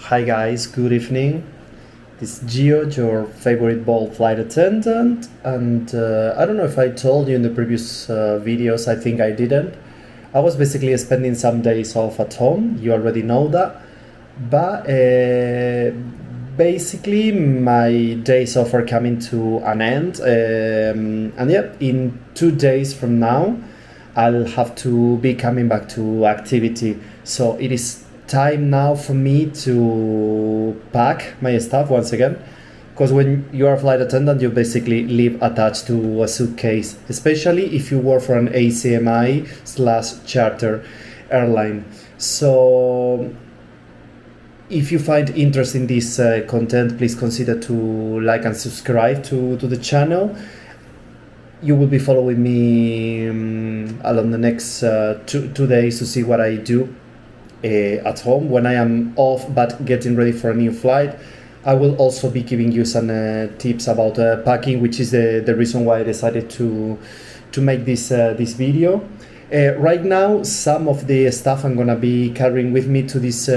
Hi guys, good evening. This is Gio, your favorite ball flight attendant, and I don't know if I told you in the previous videos, I think I didn't. I was basically spending some days off at home, you already know that, but basically my days off are coming to an end, and yeah, in 2 days from now, I'll have to be coming back to activity. So it is time now for me to pack my stuff once again. Because when you are a flight attendant, you basically live attached to a suitcase, especially if you work for an ACMI/charter airline. So if you find interest in this content, please consider to like and subscribe to the channel. You will be following me along the next two days to see what I do at home when I am off but getting ready for a new flight. I will also be giving you some tips about packing, which is the reason why I decided to make this video. Right now, some of the stuff I'm gonna be carrying with me to this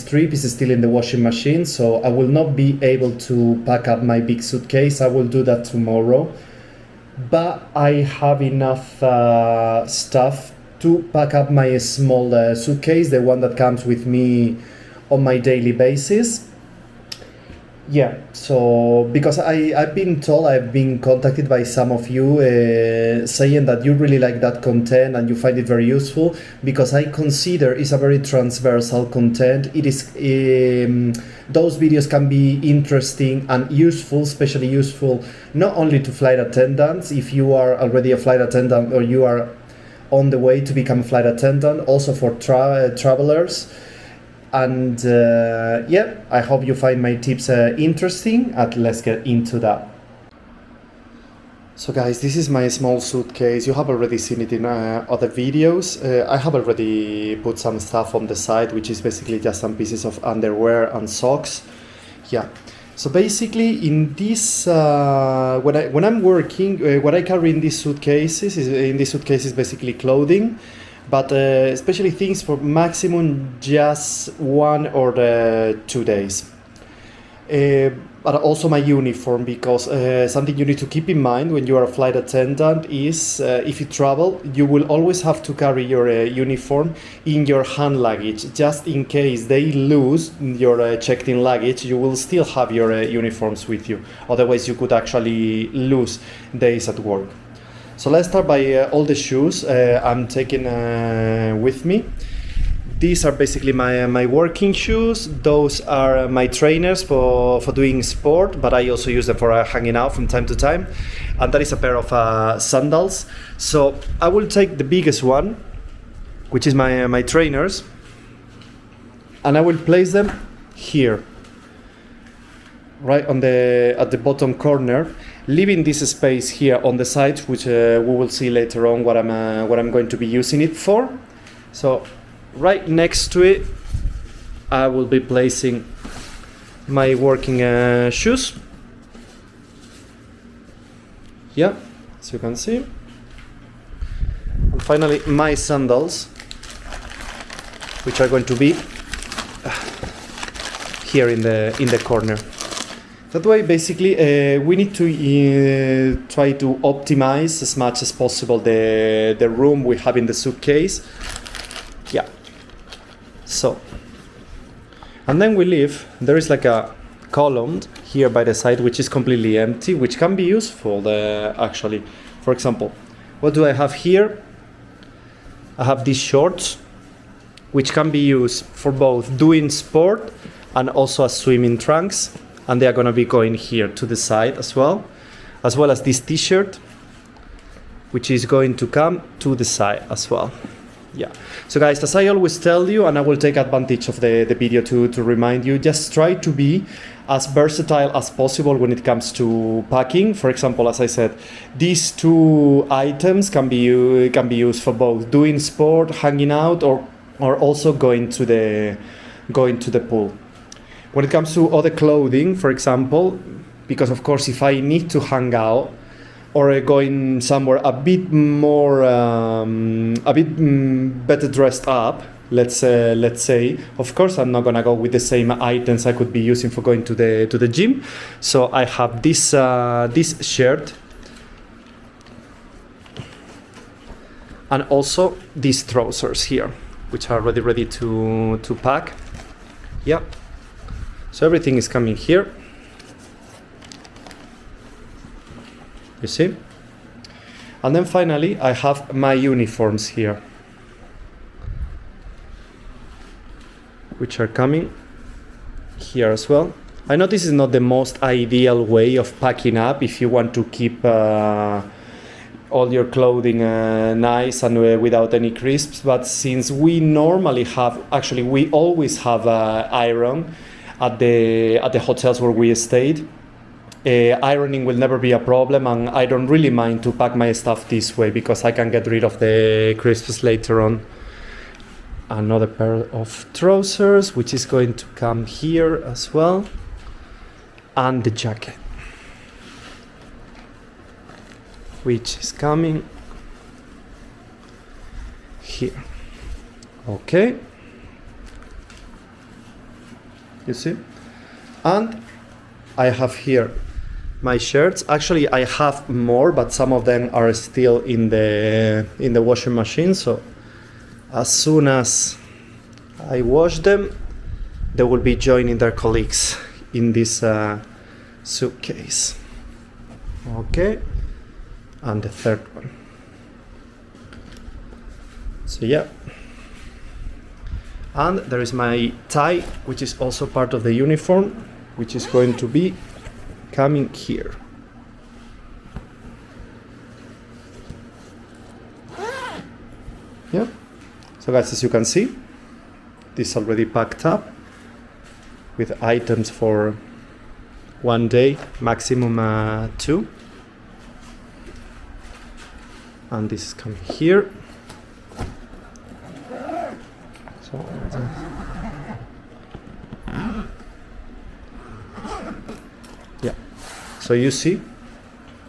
trip is still in the washing machine, so I will not be able to pack up my big suitcase. I will do that tomorrow. But I have enough stuff to pack up my small suitcase, the one that comes with me on my daily basis. Yeah, so because I've been contacted by some of you saying that you really like that content and you find it very useful, because I consider it's a very transversal content. It is those videos can be interesting and useful, especially useful not only to flight attendants, if you are already a flight attendant or you are on the way to become a flight attendant, also for travelers. And yeah, I hope you find my tips interesting, and let's get into that. So guys, this is my small suitcase. You have already seen it in other videos. I have already put some stuff on the side, which is basically just some pieces of underwear and socks. Yeah. So basically, in this, when I'm working, what I carry in these suitcases is basically clothing, but especially things for maximum just 1 or 2 days. But also my uniform, because something you need to keep in mind when you are a flight attendant is if you travel, you will always have to carry your uniform in your hand luggage, just in case they lose your checked-in luggage. You will still have your uniforms with you, otherwise you could actually lose days at work. So let's start by all the shoes I'm taking with me. These are basically my working shoes. Those are my trainers for doing sport, but I also use them for hanging out from time to time. And that is a pair of sandals. So I will take the biggest one, which is my trainers, and I will place them here, right at the bottom corner, leaving this space here on the side, which we will see later on what I'm going to be using it for. So right next to it, I will be placing my working shoes. Yeah, as you can see. And finally, my sandals, which are going to be here in the corner. That way, basically, we need to try to optimize as much as possible the room we have in the suitcase. Yeah. So, and then we leave. There is like a column here by the side which is completely empty, which can be useful actually. For example, what do I have here? I have these shorts, which can be used for both doing sport and also as swimming trunks, and they are going to be going here to the side as well as this t-shirt, which is going to come to the side as well. Yeah. So guys, as I always tell you, and I will take advantage of the video to remind you, just try to be as versatile as possible when it comes to packing. For example, as I said, these two items can be used for both doing sport, hanging out, or also going to the pool. When it comes to other clothing, for example, because of course if I need to hang out or going somewhere a bit better dressed up, let's say. Of course, I'm not gonna go with the same items I could be using for going to the gym. So I have this this shirt, and also these trousers here, which are already ready to pack. Yeah. So everything is coming here. You see? And then finally, I have my uniforms here, which are coming here as well. I know this is not the most ideal way of packing up if you want to keep all your clothing nice and without any crisps, but since we normally have, actually we always have iron at the hotels where we stayed, ironing will never be a problem, and I don't really mind to pack my stuff this way because I can get rid of the crisps later on. Another pair of trousers, which is going to come here as well, and the jacket, which is coming here. Okay, you see? And I have here my shirts. Actually, I have more, but some of them are still in the washing machine. So as soon as I wash them, they will be joining their colleagues in this suitcase. Okay, and the third one. So yeah, and there is my tie, which is also part of the uniform, which is going to be coming here. Yeah. So guys, as you can see, this is already packed up with items for 1 day, maximum 2. And this is coming here. So yeah, so you see,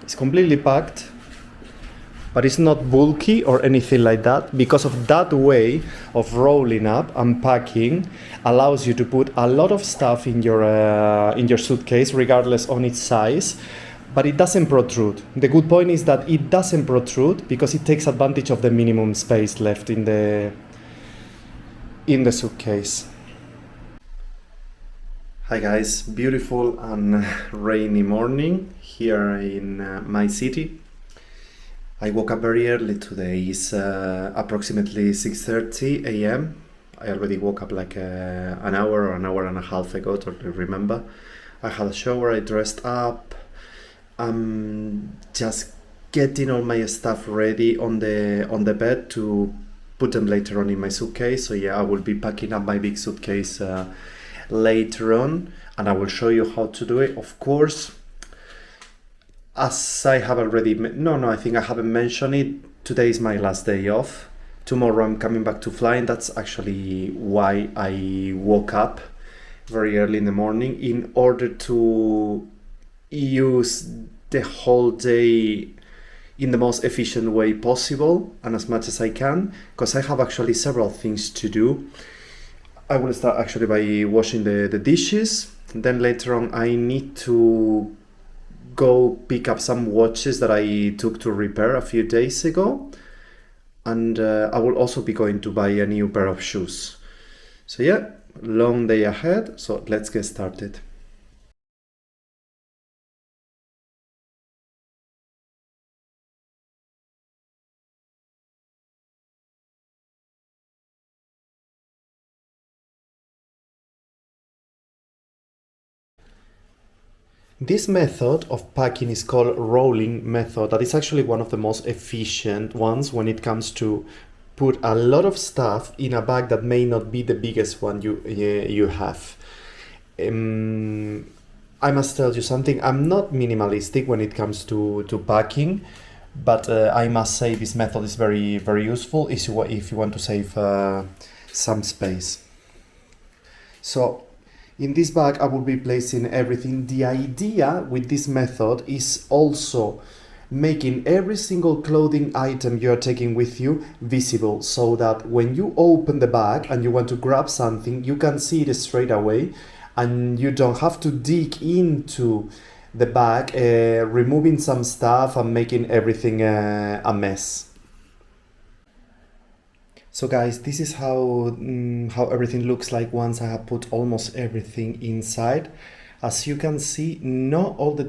it's completely packed, but it's not bulky or anything like that, because of that way of rolling up and packing allows you to put a lot of stuff in your suitcase, regardless on its size, but it doesn't protrude. The good point is that it doesn't protrude because it takes advantage of the minimum space left in the suitcase. Hi guys, beautiful and rainy morning here in my city. I woke up very early today. It's approximately 6:30 a.m. I already woke up like an hour or an hour and a half ago, to remember. I had a shower, I dressed up. I'm just getting all my stuff ready on the bed to put them later on in my suitcase. So yeah, I will be packing up my big suitcase later on, and I will show you how to do it. Of course, as I have already, I think I haven't mentioned it, today is my last day off. Tomorrow I'm coming back to flying. That's actually why I woke up very early in the morning, in order to use the whole day in the most efficient way possible and as much as I can, because I have actually several things to do. I will start actually by washing the dishes. Then later on I need to go pick up some watches that I took to repair a few days ago, and I will also be going to buy a new pair of shoes. So yeah, long day ahead, so let's get started. This method of packing is called rolling method. That is actually one of the most efficient ones when it comes to put a lot of stuff in a bag that may not be the biggest one you have. I must tell you something, I'm not minimalistic when it comes to packing, but I must say this method is very, very useful if you want to save some space. So in this bag I will be placing everything. The idea with this method is also making every single clothing item you're taking with you visible, so that when you open the bag and you want to grab something, you can see it straight away and you don't have to dig into the bag, removing some stuff and making everything a mess. So guys, this is how everything looks like once I have put almost everything inside. As you can see, not all the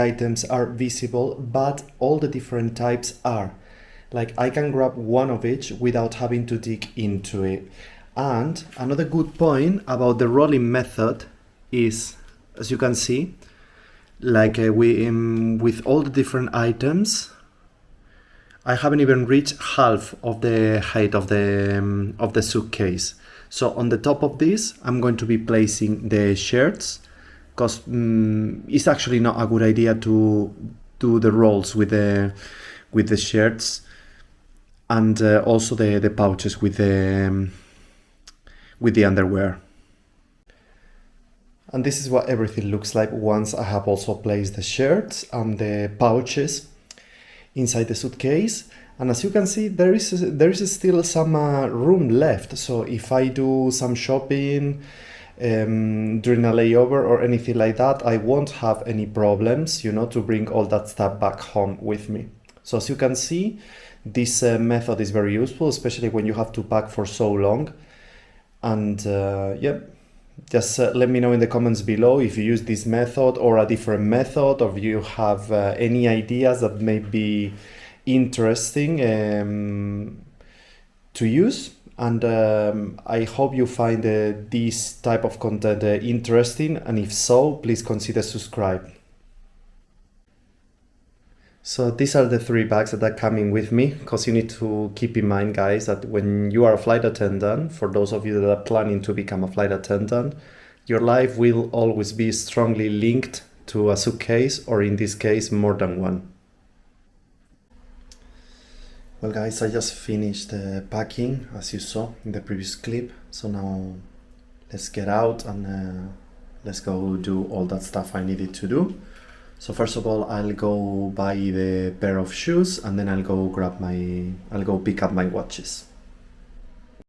items are visible, but all the different types are. Like, I can grab one of each without having to dig into it. And another good point about the rolling method is, as you can see, like with all the different items, I haven't even reached half of the height of the suitcase. So on the top of this, I'm going to be placing the shirts, because it's actually not a good idea to do the rolls with the shirts, and also the pouches with the underwear. And this is what everything looks like once I have also placed the shirts and the pouches inside the suitcase. And as you can see, there is still some room left. So if I do some shopping during a layover or anything like that, I won't have any problems, to bring all that stuff back home with me. So as you can see, this method is very useful, especially when you have to pack for so long. And just let me know in the comments below if you use this method or a different method, or if you have any ideas that may be interesting to use. And I hope you find this type of content interesting, and if so, please consider subscribe. So these are the 3 bags that are coming with me, because you need to keep in mind, guys, that when you are a flight attendant, for those of you that are planning to become a flight attendant, your life will always be strongly linked to a suitcase, or in this case, more than one. Well guys, I just finished packing, as you saw in the previous clip. So now let's get out and let's go do all that stuff I needed to do. So first of all, I'll go buy the pair of shoes, and then I'll go pick up my watches.